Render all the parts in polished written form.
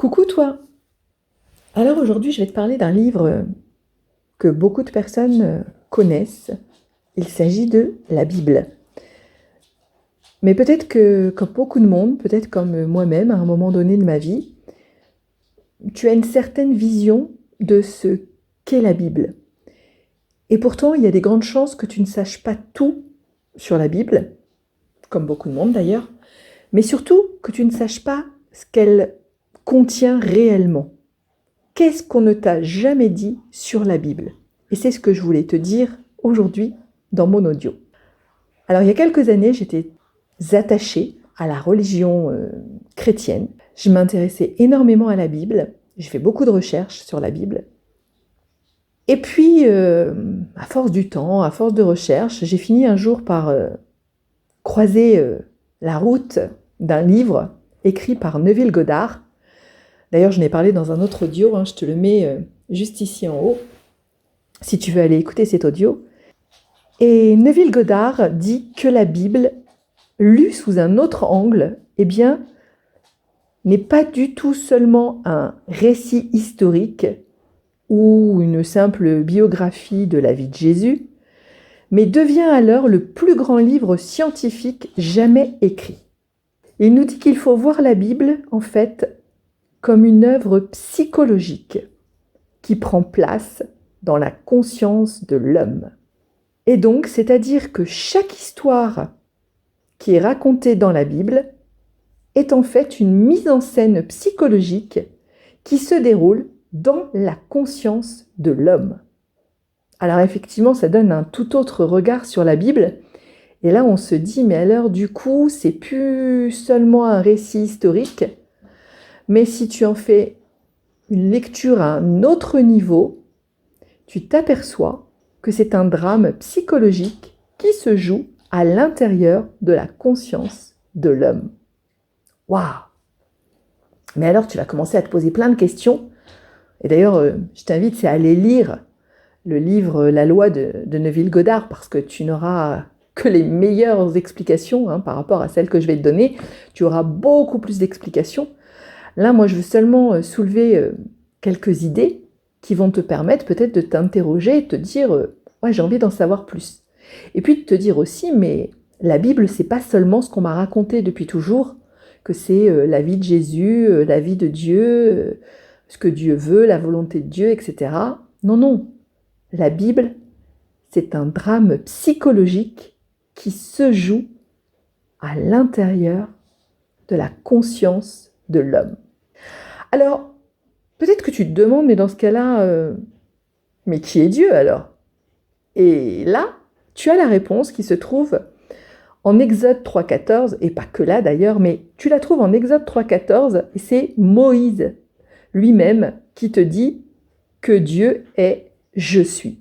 Coucou toi! Alors aujourd'hui, je vais te parler d'un livre que beaucoup de personnes connaissent. Il s'agit de la Bible. Mais peut-être que, comme beaucoup de monde, peut-être comme moi-même, à un moment donné de ma vie, tu as une certaine vision de ce qu'est la Bible. Et pourtant, il y a des grandes chances que tu ne saches pas tout sur la Bible, comme beaucoup de monde d'ailleurs, mais surtout que tu ne saches pas ce qu'elle contient réellement. Qu'est-ce qu'on ne t'a jamais dit sur la Bible? Et c'est ce que je voulais te dire aujourd'hui dans mon audio. Alors, il y a quelques années, j'étais attachée à la religion chrétienne. Je m'intéressais énormément à la Bible. J'ai fait beaucoup de recherches sur la Bible. Et puis, à force du temps, à force de recherche, j'ai fini un jour par croiser la route d'un livre écrit par Neville Goddard. D'ailleurs, je n'ai parlé dans un autre audio, je te le mets juste ici en haut, si tu veux aller écouter cet audio. Et Neville Goddard dit que la Bible, lue sous un autre angle, n'est pas du tout seulement un récit historique ou une simple biographie de la vie de Jésus, mais devient alors le plus grand livre scientifique jamais écrit. Il nous dit qu'il faut voir la Bible, en fait, comme une œuvre psychologique qui prend place dans la conscience de l'homme. Et donc, c'est-à-dire que chaque histoire qui est racontée dans la Bible est en fait une mise en scène psychologique qui se déroule dans la conscience de l'homme. Alors effectivement, ça donne un tout autre regard sur la Bible. Et là, on se dit, mais alors du coup, c'est plus seulement un récit historique, mais si tu en fais une lecture à un autre niveau, tu t'aperçois que c'est un drame psychologique qui se joue à l'intérieur de la conscience de l'homme. Waouh! Mais alors, tu vas commencer à te poser plein de questions. Et d'ailleurs, je t'invite à aller lire le livre La loi de Neville Goddard, parce que tu n'auras que les meilleures explications par rapport à celles que je vais te donner. Tu auras beaucoup plus d'explications. Là, moi, je veux seulement soulever quelques idées qui vont te permettre peut-être de t'interroger et de te dire ouais, j'ai envie d'en savoir plus. Et puis de te dire aussi, mais la Bible, c'est pas seulement ce qu'on m'a raconté depuis toujours, que c'est la vie de Jésus, la vie de Dieu, ce que Dieu veut, la volonté de Dieu, etc. Non, non. La Bible, c'est un drame psychologique qui se joue à l'intérieur de la conscience de l'homme. Alors, peut-être que tu te demandes, mais dans ce cas-là, mais qui est Dieu alors? Et là, tu as la réponse qui se trouve en Exode 3,14, et pas que là d'ailleurs, mais tu la trouves en Exode 3,14, et c'est Moïse lui-même qui te dit que Dieu est « Je suis ».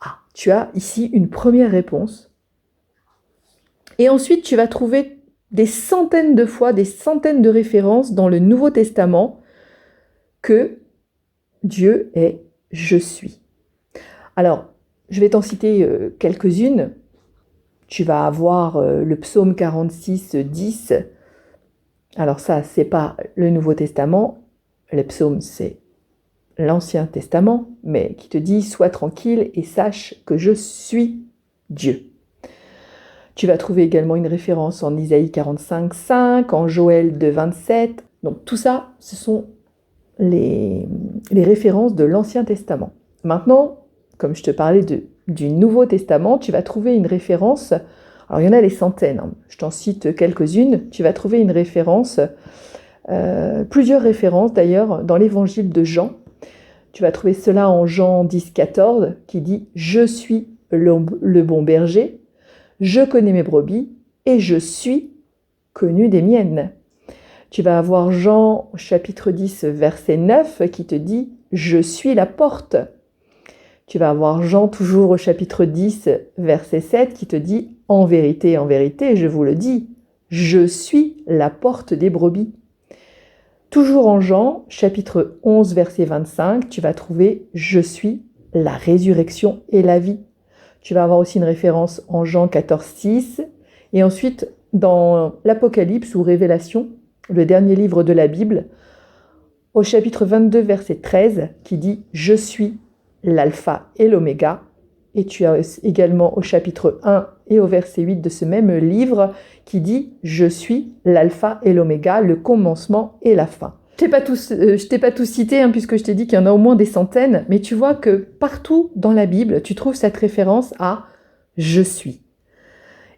Ah, tu as ici une première réponse. Et ensuite, tu vas trouver des centaines de fois, des centaines de références dans le Nouveau Testament que Dieu est « Je suis ». Alors, je vais t'en citer quelques-unes. Tu vas avoir le psaume 46, 10. Alors ça, c'est pas le Nouveau Testament. Le psaume, c'est l'Ancien Testament, mais qui te dit « Sois tranquille et sache que je suis Dieu ». Tu vas trouver également une référence en Isaïe 45, 5, en Joël 2, 27. Donc tout ça, ce sont les références de l'Ancien Testament. Maintenant, comme je te parlais du Nouveau Testament, tu vas trouver une référence, alors il y en a des centaines, je t'en cite quelques-unes, tu vas trouver une référence, plusieurs références d'ailleurs, dans l'évangile de Jean. Tu vas trouver cela en Jean 10, 14, qui dit « Je suis le bon berger, je connais mes brebis et je suis connu des miennes ». Tu vas avoir Jean chapitre 10, verset 9, qui te dit « Je suis la porte ». Tu vas avoir Jean toujours au chapitre 10, verset 7, qui te dit « En vérité, je vous le dis, je suis la porte des brebis ». Toujours en Jean, chapitre 11, verset 25, tu vas trouver « Je suis la résurrection et la vie ». Tu vas avoir aussi une référence en Jean 14, 6. Et ensuite, dans l'Apocalypse ou Révélation, le dernier livre de la Bible, au chapitre 22, verset 13, qui dit « Je suis l'alpha et l'oméga ». Et tu as également au chapitre 1 et au verset 8 de ce même livre qui dit « Je suis l'alpha et l'oméga, le commencement et la fin ». Je ne t'ai pas tous cité, hein, puisque je t'ai dit qu'il y en a au moins des centaines, mais tu vois que partout dans la Bible, tu trouves cette référence à « Je suis ».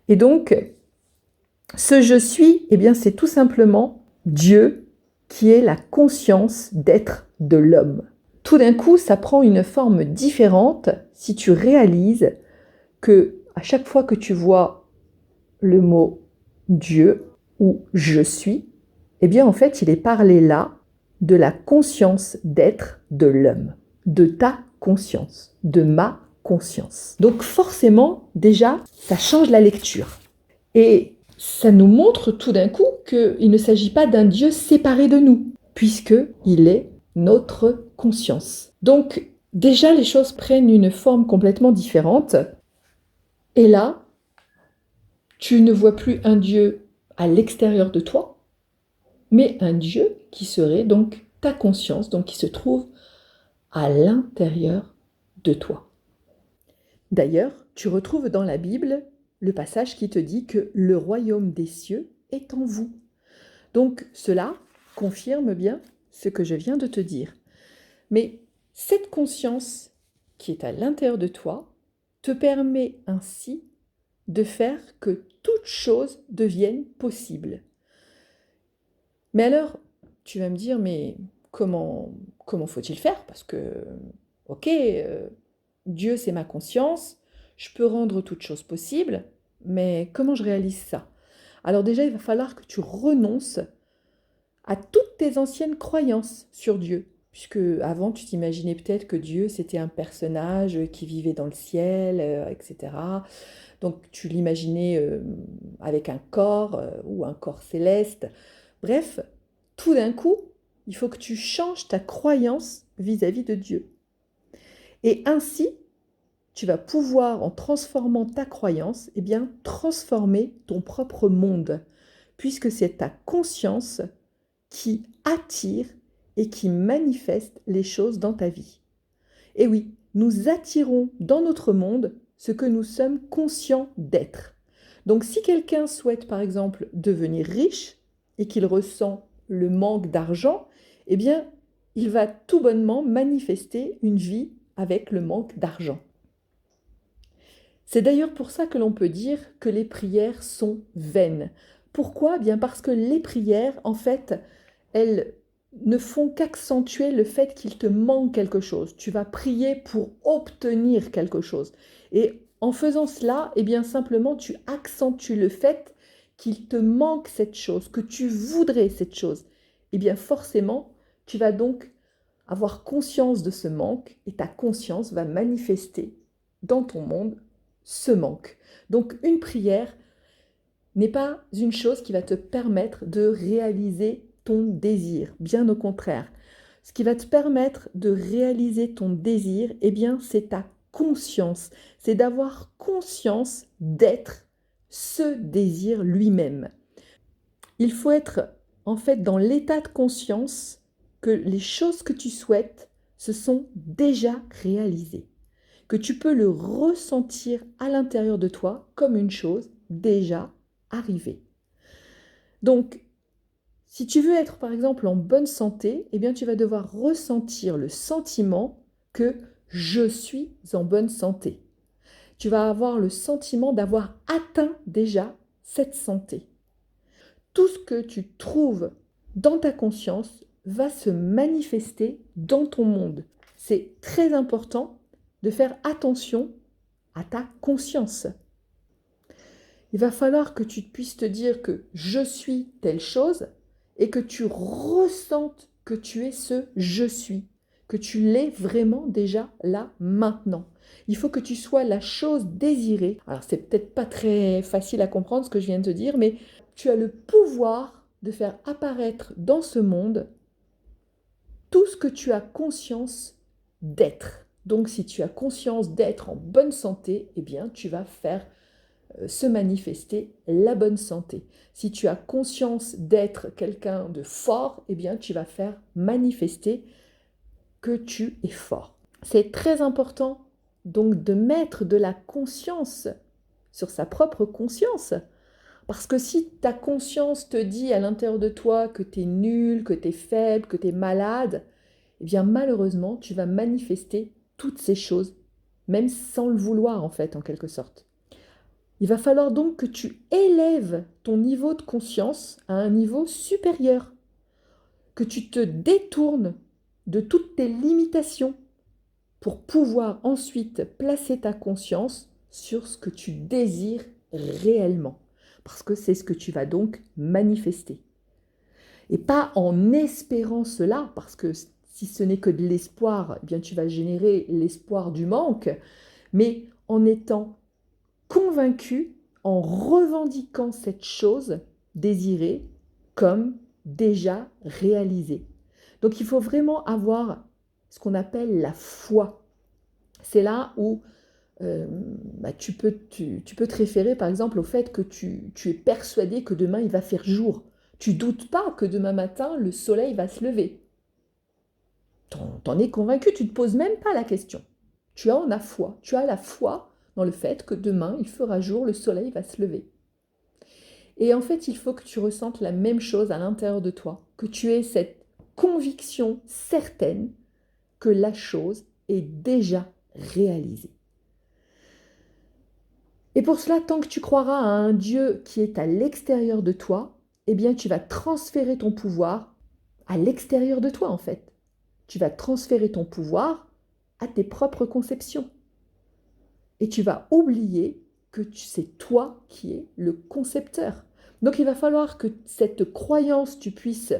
Et donc, ce « Je suis », eh bien, c'est tout simplement Dieu qui est la conscience d'être de l'homme. Tout d'un coup, ça prend une forme différente si tu réalises que à chaque fois que tu vois le mot Dieu ou je suis, eh bien en fait, il est parlé là de la conscience d'être de l'homme, de ta conscience, de ma conscience. Donc forcément, déjà, ça change la lecture. Et ça nous montre tout d'un coup qu'il ne s'agit pas d'un Dieu séparé de nous, puisqu'il est notre conscience. Donc, déjà, les choses prennent une forme complètement différente. Et là, tu ne vois plus un Dieu à l'extérieur de toi, mais un Dieu qui serait donc ta conscience, donc qui se trouve à l'intérieur de toi. D'ailleurs, tu retrouves dans la Bible le passage qui te dit que le royaume des cieux est en vous. Donc cela confirme bien ce que je viens de te dire. Mais cette conscience qui est à l'intérieur de toi te permet ainsi de faire que toute chose devienne possible. Mais alors, tu vas me dire, mais comment faut-il faire? Parce que, ok, Dieu c'est ma conscience, je peux rendre toute chose possible, mais comment je réalise ça? Alors déjà, il va falloir que tu renonces à toutes tes anciennes croyances sur Dieu. Puisque avant, tu t'imaginais peut-être que Dieu, c'était un personnage qui vivait dans le ciel, etc. Donc tu l'imaginais avec un corps ou un corps céleste. Bref, tout d'un coup, il faut que tu changes ta croyance vis-à-vis de Dieu. Et ainsi, tu vas pouvoir, en transformant ta croyance, eh bien, transformer ton propre monde, puisque c'est ta conscience qui attire et qui manifeste les choses dans ta vie. Et oui, nous attirons dans notre monde ce que nous sommes conscients d'être. Donc si quelqu'un souhaite par exemple devenir riche et qu'il ressent le manque d'argent, eh bien, il va tout bonnement manifester une vie avec le manque d'argent. C'est d'ailleurs pour ça que l'on peut dire que les prières sont vaines. Pourquoi? Bien parce que les prières, en fait, elles ne font qu'accentuer le fait qu'il te manque quelque chose. Tu vas prier pour obtenir quelque chose. Et en faisant cela, eh bien simplement, tu accentues le fait qu'il te manque cette chose, que tu voudrais cette chose. Eh bien forcément, tu vas donc avoir conscience de ce manque et ta conscience va manifester dans ton monde ce manque. Donc une prière n'est pas une chose qui va te permettre de réaliser ton désir, bien au contraire. Ce qui va te permettre de réaliser ton désir, eh bien, c'est ta conscience. C'est d'avoir conscience d'être ce désir lui-même. Il faut être en fait dans l'état de conscience que les choses que tu souhaites se sont déjà réalisées, que tu peux le ressentir à l'intérieur de toi comme une chose déjà arrivée. Donc, si tu veux être par exemple en bonne santé, eh bien tu vas devoir ressentir le sentiment que je suis en bonne santé. Tu vas avoir le sentiment d'avoir atteint déjà cette santé. Tout ce que tu trouves dans ta conscience va se manifester dans ton monde. C'est très important de faire attention à ta conscience. Il va falloir que tu puisses te dire que je suis telle chose et que tu ressentes que tu es ce je suis, que tu l'es vraiment déjà là maintenant. Il faut que tu sois la chose désirée. Alors c'est peut-être pas très facile à comprendre ce que je viens de te dire, mais tu as le pouvoir de faire apparaître dans ce monde tout ce que tu as conscience d'être. Donc si tu as conscience d'être en bonne santé, eh bien tu vas faire se manifester la bonne santé. Si tu as conscience d'être quelqu'un de fort, eh bien tu vas faire manifester que tu es fort. C'est très important donc de mettre de la conscience sur sa propre conscience. Parce que si ta conscience te dit à l'intérieur de toi que tu es nul, que tu es faible, que tu es malade, eh bien malheureusement, tu vas manifester toutes ces choses, même sans le vouloir en fait, en quelque sorte. Il va falloir donc que tu élèves ton niveau de conscience à un niveau supérieur, que tu te détournes de toutes tes limitations pour pouvoir ensuite placer ta conscience sur ce que tu désires réellement. Parce que c'est ce que tu vas donc manifester. Et pas en espérant cela, parce que si ce n'est que de l'espoir, eh bien tu vas générer l'espoir du manque, mais en étant convaincu, en revendiquant cette chose désirée comme déjà réalisée. Donc il faut vraiment avoir ce qu'on appelle la foi. C'est là où tu peux te référer par exemple au fait que tu es persuadé que demain il va faire jour. Tu ne doutes pas que demain matin le soleil va se lever. T'en es convaincu, tu ne te poses même pas la question. Tu as la foi dans le fait que demain il fera jour, le soleil va se lever. Et en fait, il faut que tu ressentes la même chose à l'intérieur de toi, que tu aies cette conviction certaine que la chose est déjà réalisée. Et pour cela, tant que tu croiras à un Dieu qui est à l'extérieur de toi, eh bien tu vas transférer ton pouvoir à l'extérieur de toi en fait. Tu vas transférer ton pouvoir à tes propres conceptions. Et tu vas oublier que c'est toi qui es le concepteur. Donc il va falloir que cette croyance, tu puisses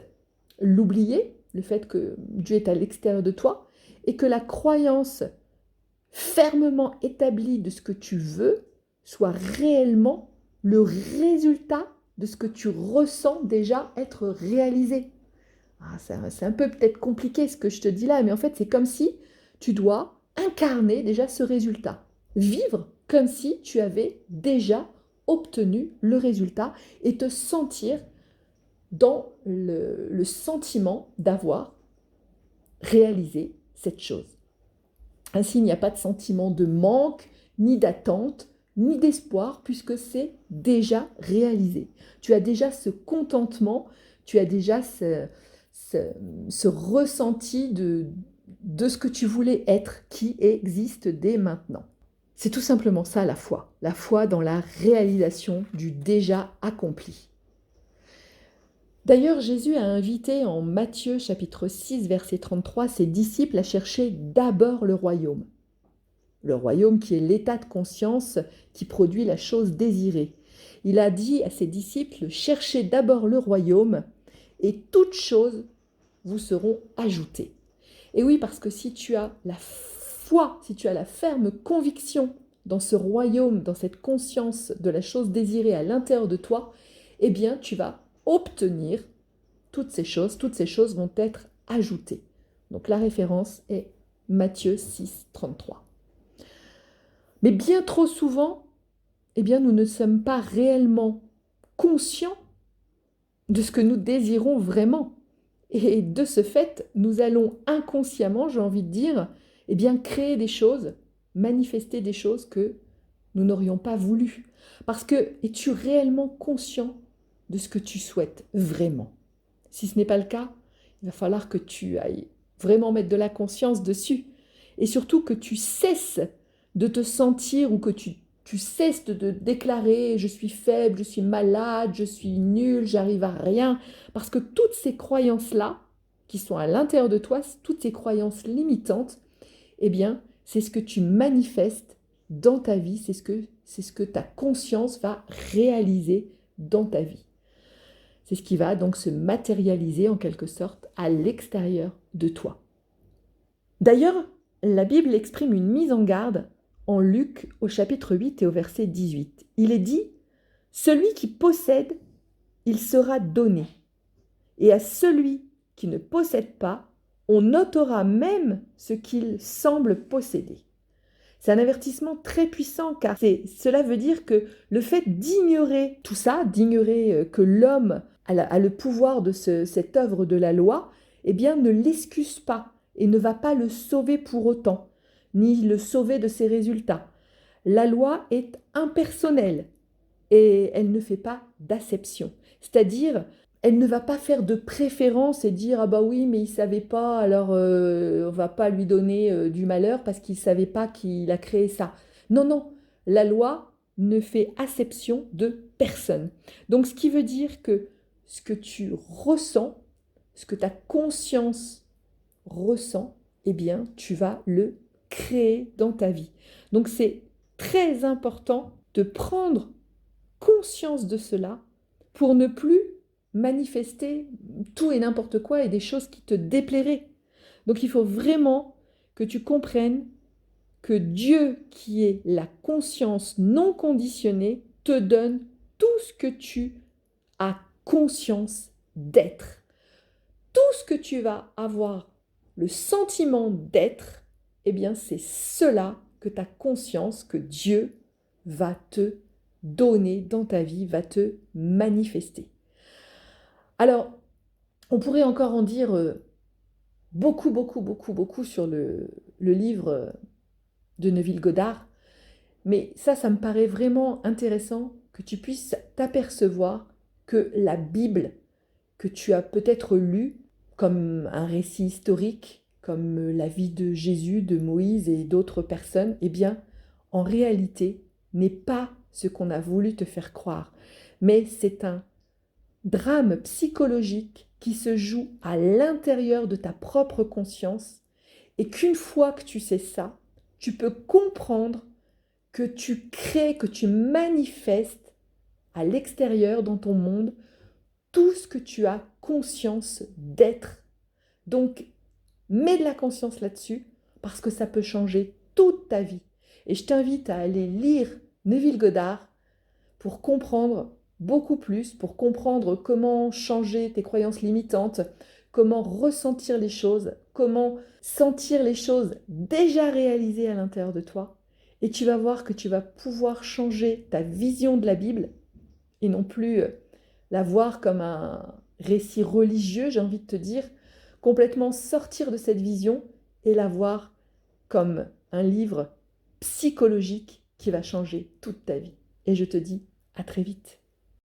l'oublier, le fait que Dieu est à l'extérieur de toi, et que la croyance fermement établie de ce que tu veux soit réellement le résultat de ce que tu ressens déjà être réalisé. C'est un peu peut-être compliqué ce que je te dis là, mais en fait c'est comme si tu dois incarner déjà ce résultat. Vivre comme si tu avais déjà obtenu le résultat et te sentir dans le sentiment d'avoir réalisé cette chose. Ainsi, il n'y a pas de sentiment de manque, ni d'attente, ni d'espoir, puisque c'est déjà réalisé. Tu as déjà ce contentement, tu as déjà ce ressenti de ce que tu voulais être, qui existe dès maintenant. C'est tout simplement ça la foi dans la réalisation du déjà accompli. D'ailleurs, Jésus a invité en Matthieu chapitre 6, verset 33, ses disciples à chercher d'abord le royaume. Le royaume qui est l'état de conscience qui produit la chose désirée. Il a dit à ses disciples, cherchez d'abord le royaume et toutes choses vous seront ajoutées. Et oui, parce que si tu as la foi, si tu as la ferme conviction dans ce royaume, dans cette conscience de la chose désirée à l'intérieur de toi, eh bien tu vas obtenir toutes ces choses vont être ajoutées. Donc la référence est Matthieu 6, 33. Mais bien trop souvent, eh bien, nous ne sommes pas réellement conscients de ce que nous désirons vraiment. Et de ce fait, nous allons inconsciemment, j'ai envie de dire, eh bien, créer des choses, manifester des choses que nous n'aurions pas voulu. Parce que es-tu réellement conscient de ce que tu souhaites vraiment? Si ce n'est pas le cas, il va falloir que tu ailles vraiment mettre de la conscience dessus. Et surtout que tu cesses de te sentir ou que tu cesses de déclarer je suis faible, je suis malade, je suis nul, j'arrive à rien. Parce que toutes ces croyances-là, qui sont à l'intérieur de toi, toutes ces croyances limitantes, eh bien, c'est ce que tu manifestes dans ta vie, c'est ce que ta conscience va réaliser dans ta vie. C'est ce qui va donc se matérialiser en quelque sorte à l'extérieur de toi. D'ailleurs, la Bible exprime une mise en garde en Luc au chapitre 8 et au verset 18. Il est dit « Celui qui possède, il sera donné, et à celui qui ne possède pas, on notera même ce qu'il semble posséder. » C'est un avertissement très puissant car cela veut dire que le fait d'ignorer tout ça, d'ignorer que l'homme a le pouvoir de cette œuvre de la loi, eh bien ne l'excuse pas et ne va pas le sauver pour autant, ni le sauver de ses résultats. La loi est impersonnelle et elle ne fait pas d'acception. C'est-à-dire, elle ne va pas faire de préférence et dire ah bah oui mais il savait pas alors on va pas lui donner du malheur parce qu'il savait pas qu'il a créé ça. Non non, la loi ne fait acception de personne. Donc ce qui veut dire que ce que tu ressens, ce que ta conscience ressent, eh bien tu vas le créer dans ta vie. Donc c'est très important de prendre conscience de cela pour ne plus manifester tout et n'importe quoi et des choses qui te déplairaient. Donc il faut vraiment que tu comprennes que Dieu, qui est la conscience non conditionnée, te donne tout ce que tu as conscience d'être. Tout ce que tu vas avoir le sentiment d'être, eh bien c'est cela que ta conscience, que Dieu va te donner dans ta vie, va te manifester. Alors, on pourrait encore en dire beaucoup sur le livre de Neville Goddard, mais ça me paraît vraiment intéressant que tu puisses t'apercevoir que la Bible que tu as peut-être lue comme un récit historique, comme la vie de Jésus, de Moïse et d'autres personnes, eh bien, en réalité, n'est pas ce qu'on a voulu te faire croire, mais c'est un drame psychologique qui se joue à l'intérieur de ta propre conscience et qu'une fois que tu sais ça, tu peux comprendre que tu crées, que tu manifestes à l'extérieur dans ton monde tout ce que tu as conscience d'être. Donc, mets de la conscience là-dessus parce que ça peut changer toute ta vie. Et je t'invite à aller lire Neville Goddard pour comprendre beaucoup plus, pour comprendre comment changer tes croyances limitantes, comment ressentir les choses, comment sentir les choses déjà réalisées à l'intérieur de toi. Et tu vas voir que tu vas pouvoir changer ta vision de la Bible et non plus la voir comme un récit religieux, j'ai envie de te dire, complètement sortir de cette vision et la voir comme un livre psychologique qui va changer toute ta vie. Et je te dis à très vite.